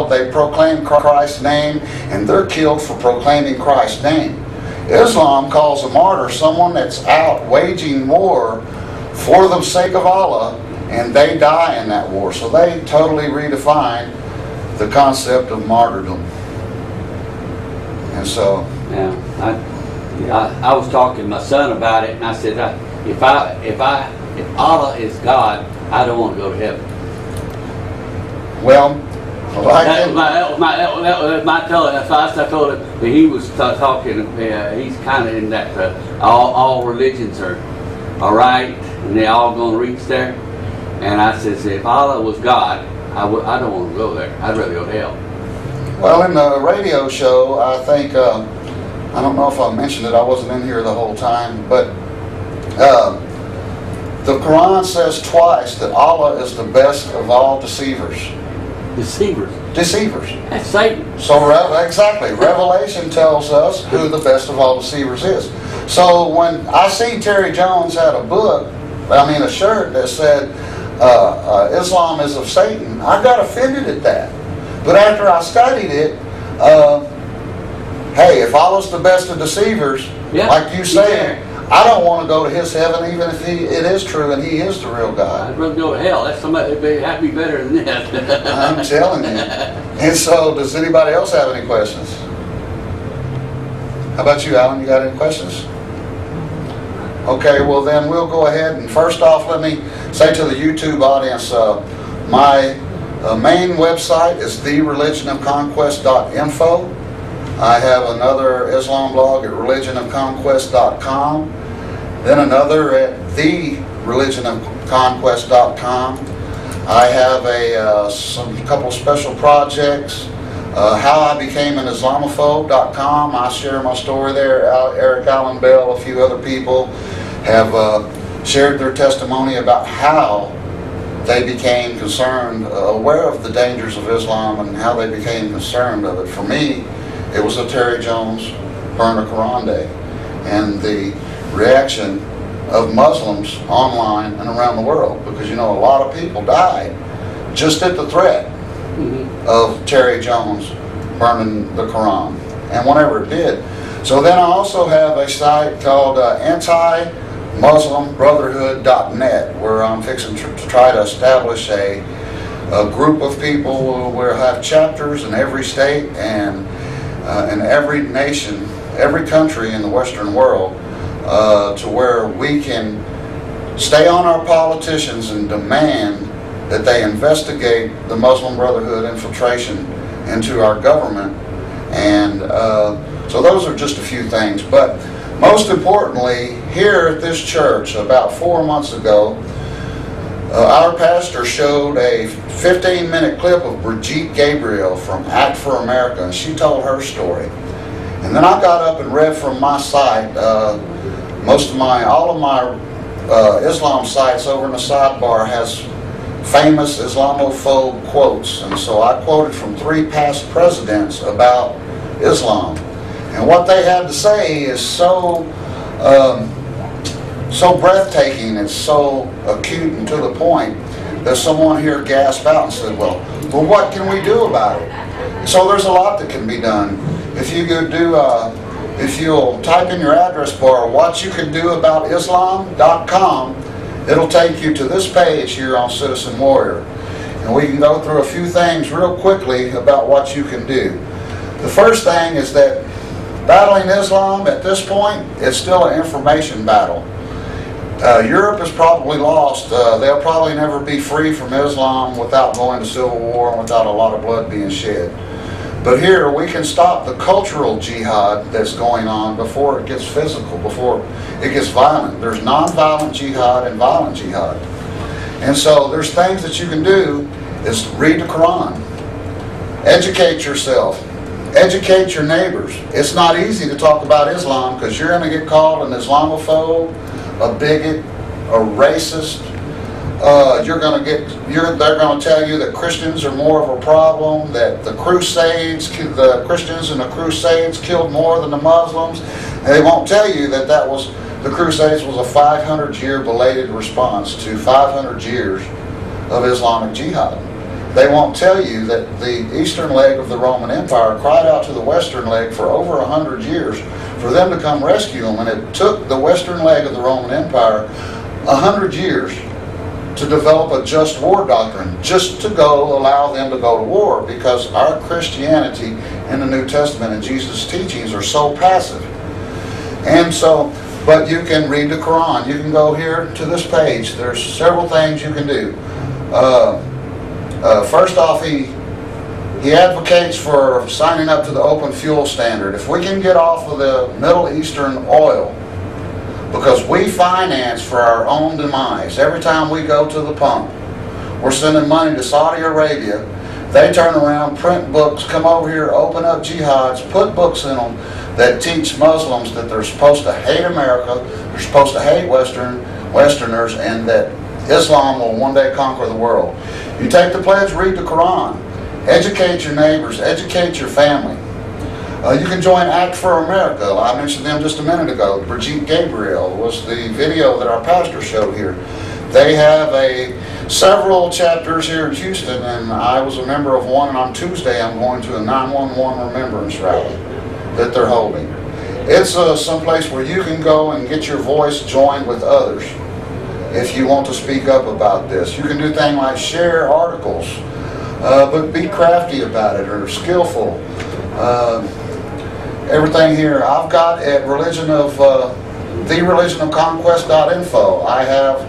they proclaim Christ's name, and they're killed for proclaiming Christ's name. Islam calls a martyr someone that's out waging war for the sake of Allah, and they die in that war. So they totally redefine the concept of martyrdom. And so, yeah, I was talking to my son about it, and I said, if Allah is God, I don't want to go to heaven. well, That was my telling. That's why I told him. But he was talking. He's kind of in that all religions are right, and they all going to reach there. And I says, if Allah was God, I don't want to go there. I'd rather go to hell. well, in the radio show, I think I don't know if I mentioned it. I wasn't in here the whole time, but the Quran says twice that Allah is the best of all deceivers. Deceivers. Deceivers. That's Satan. So exactly, Revelation tells us who the best of all deceivers is. So when I see Terry Jones had a shirt that said Islam is of Satan, I got offended at that. But after I studied it, hey, if Allah's the best of deceivers, like you say, I don't want to go to his heaven, even if it is true and he is the real God. I'd rather go to hell. That's somebody that'd be better than that. I'm telling you. And so, does anybody else have any questions? How about you, Alan? You got any questions? Okay, well then we'll go ahead and first off, let me say to the YouTube audience, my main website is thereligionofconquest.info. I have another Islam blog at religionofconquest.com, then another at thereligionofconquest.com. I have a couple special projects. How I Became an Islamophobe.com. I share my story there. Eric Allen Bell, a few other people have shared their testimony about how they became concerned, aware of the dangers of Islam and how they became concerned of it. For me, it was a Terry Jones Burn a Quran Day and the reaction of Muslims online and around the world, because a lot of people died just at the threat of Terry Jones burning the Quran, and whenever it did. So then I also have a site called anti-msulim where I'm fixing to try to establish a group of people who will have chapters in every state and in every nation, every country in the Western world, to where we can stay on our politicians and demand that they investigate the Muslim Brotherhood infiltration into our government. And so those are just a few things. But most importantly, here at this church, about 4 months ago, our pastor showed a 15-minute clip of Brigitte Gabriel from Act for America, and she told her story. And then I got up and read from my site. All of my Islam sites over in the sidebar has famous Islamophobe quotes, and so I quoted from 3 past presidents about Islam, and what they had to say is so breathtaking, it's so acute and to the point that someone here gasped out and said, well, what can we do about it? So there's a lot that can be done. If you go if you'll type in your address bar whatyoukanddoaboutislam.com, it'll take you to this page here on Citizen Warrior. And we can go through a few things real quickly about what you can do. The first thing is that battling Islam at this point is still an information battle. Europe is probably lost. They'll probably never be free from Islam without going to civil war and without a lot of blood being shed. But here we can stop the cultural jihad that's going on before it gets physical, before it gets violent. There's non-violent jihad and violent jihad. And so there's things that you can do is read the Quran. Educate yourself. Educate your neighbors. It's not easy to talk about Islam because you're going to get called an Islamophobe, a bigot, a racist. They're going to tell you that Christians are more of a problem, that the Christians in the Crusades killed more than the Muslims. And they won't tell you that the Crusades was a 500-year belated response to 500 years of Islamic jihad. they won't tell you that the eastern leg of the Roman Empire cried out to the western leg for over 100 years for them to come rescue them, and it took the western leg of the Roman Empire 100 years to develop a just war doctrine, just to allow them to go to war, because our Christianity in the New Testament and Jesus' teachings are so passive. And so, but you can read the Quran. You can go here to this page. There's several things you can do. First off, he advocates for signing up to the open fuel standard. If we can get off of the Middle Eastern oil, because we finance for our own demise. Every time we go to the pump, we're sending money to Saudi Arabia. They turn around, print books, come over here, open up jihads, put books in them that teach Muslims that they're supposed to hate America, they're supposed to hate Westerners, and that Islam will one day conquer the world. You take the pledge, read the Quran, educate your neighbors, educate your family. You can join Act for America. I mentioned them just a minute ago. Brigitte Gabriel was the video that our pastor showed here. They have several chapters here in Houston, and I was a member of one, and on Tuesday I'm going to a 911 remembrance rally that they're holding. It's some place where you can go and get your voice joined with others if you want to speak up about this. You can do things like share articles, but be crafty about it or skillful. Everything here I've got at thereligionofconquest.info. I have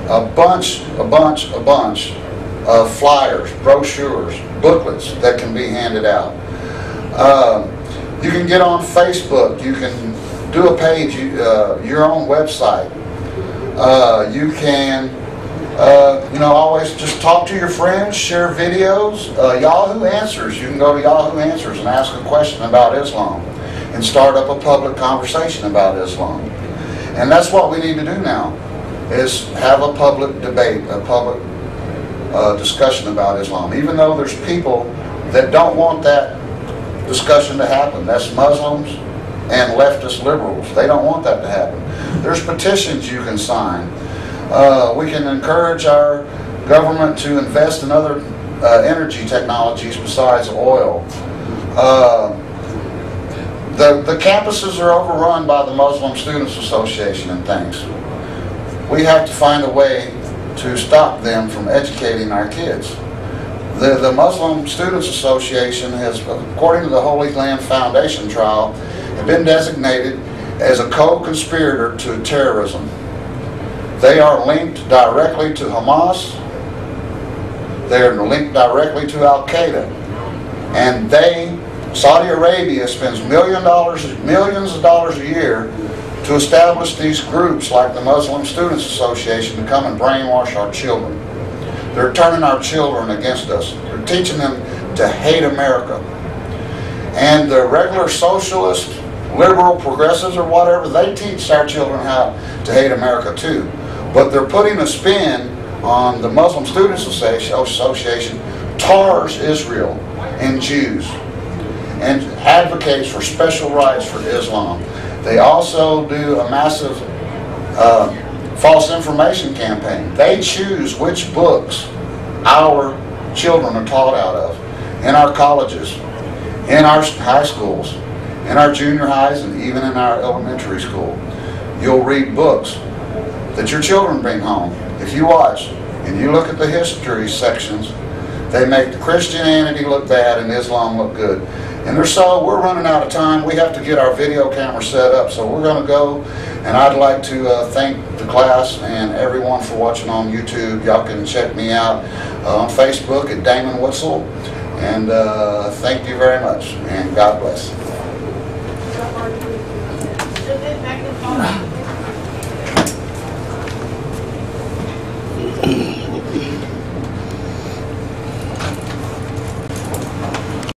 a bunch of flyers, brochures, booklets that can be handed out. You can get on Facebook. You can do a page, your own website. You can always just talk to your friends, share videos. Yahoo Answers. You can go to Yahoo Answers and ask a question about Islam and start up a public conversation about Islam. And that's what we need to do now, is have a public debate, a public discussion about Islam. Even though there's people that don't want that discussion to happen. That's Muslims and leftist liberals. They don't want that to happen. There's petitions you can sign. We can encourage our government to invest in other energy technologies besides oil. The campuses are overrun by the Muslim Students Association and things. We have to find a way to stop them from educating our kids. The Muslim Students Association has, according to the Holy Land Foundation trial, have been designated as a co-conspirator to terrorism. They are linked directly to Hamas. They are linked directly to Al-Qaeda. And Saudi Arabia spends millions of dollars a year to establish these groups like the Muslim Students Association to come and brainwash our children. They're turning our children against us. They're teaching them to hate America. And the regular socialist, liberal, progressives or whatever, they teach our children how to hate America too. But they're putting a spin on the Muslim Students Association, tars Israel and Jews, and advocates for special rights for Islam. They also do a massive false information campaign. They choose which books our children are taught out of in our colleges, in our high schools, in our junior highs, and even in our elementary school. You'll read books that your children bring home. If you watch and you look at the history sections, they make the Christianity look bad and Islam look good. And we're running out of time. We have to get our video camera set up, so we're going to go. And I'd like to thank the class and everyone for watching on YouTube. Y'all can check me out on Facebook at Damon Whitsell. And thank you very much, and God bless.